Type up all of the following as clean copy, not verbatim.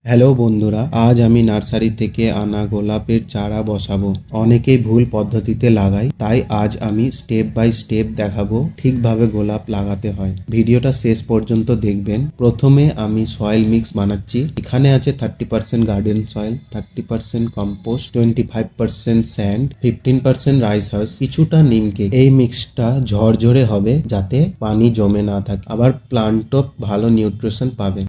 Hello বন্ধুরা, আজ আমি নার্সারি থেকে আনা গোলাপের চারা বসাবো। অনেকেই ভুল পদ্ধতিতে লাগায়, তাই আজ আমি স্টেপ বাই স্টেপ দেখাবো ঠিকভাবে গোলাপ লাগাতে হয়। ভিডিওটা শেষ পর্যন্ত দেখবেন। প্রথমে আমি সয়েল মিক্স বানাচ্ছি। এখানে আছে 30% garden soil, 30% compost, 25% sand, 15% rice husk, কিছুটা নিম কেক। এই মিক্সটা ঝরঝরে হবে যাতে পানি জমে না থাকে, আবার প্লান্টও ভালো নিউট্রিশন পাবে।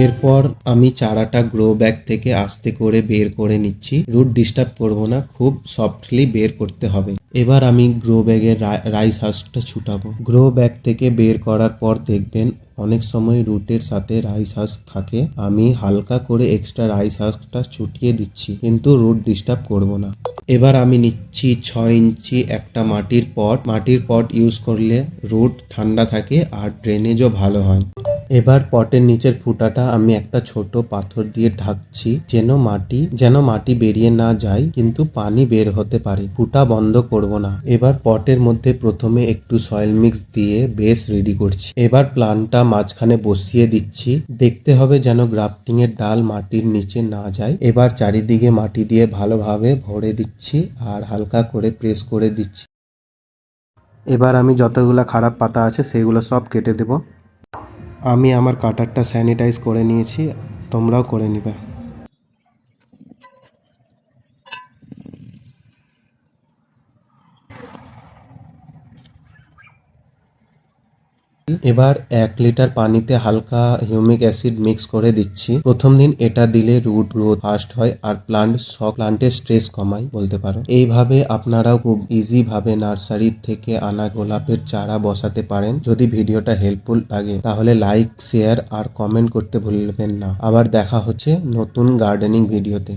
এরপর আমি চারাটা গ্রো ব্যাগ থেকে আস্তে করে বের করে নিচ্ছি। রুট ডিস্টার্ব করব না, খুব সফটলি বের করতে হবে। এবার আমি গ্রো ব্যাগের রাইস হাস্কটা ছুটাবো। গ্রো ব্যাগ থেকে বের করার পর দেখবেন অনেক সময় রুটের সাথে রাইস হাস্ক থাকে। আমি হালকা করে এক্সট্রা রাইস হাস্কটা ছুটিয়ে দিচ্ছি, কিন্তু রুট ডিস্টার্ব করব না। এবার আমি নিচ্ছি 6 ইঞ্চি একটা মাটির পট ইউজ করলে রুট ঠান্ডা থাকে আর ড্রেনেজও ভালো হয়। এবার পটের নিচের ফুটাটা আমি একটা ছোট পাথর দিয়ে ঢাকছি, যেন মাটি বেরিয়ে না যায়, কিন্তু পানি বের হতে পারে। ফুটা বন্ধ করব না। এবার পটের মধ্যে প্রথমে একটু সয়েল মিক্স দিয়ে বেস রেডি করছি। এবার প্লান্টটা মাঝখানে বসিয়ে দিচ্ছি। দেখতে হবে যেন গ্রাফটিং এর ডাল মাটির নিচে না যায়। এবার চারিদিকে মাটি দিয়ে ভালোভাবে ভরে দিচ্ছি আর হালকা করে প্রেস করে দিচ্ছি। এবার আমি যতগুলো খারাপ পাতা আছে সেগুলো সব কেটে দেব। আমি আমার কাটারটা স্যানিটাইজ করে নিয়েছি, তোমরাও করে নিবে। এবার 1 লিটার পানিতে হালকা হিউমিক অ্যাসিড মিক্স করে দিচ্ছি। প্রথম দিন এটা দিলে রুট গ্রোথ ফাস্ট হয় আর প্লান্টের স্ট্রেস কমায় বলতে পারো। এইভাবে আপনারাও খুব ইজি ভাবে নার্সারি থেকে আনা গোলাপের চারা বসাতে পারেন। যদি ভিডিওটা হেল্পফুল লাগে তাহলে লাইক, শেয়ার আর কমেন্ট করতে ভুলবেন না। আবার দেখা হচ্ছে নতুন গার্ডেনিং ভিডিওতে।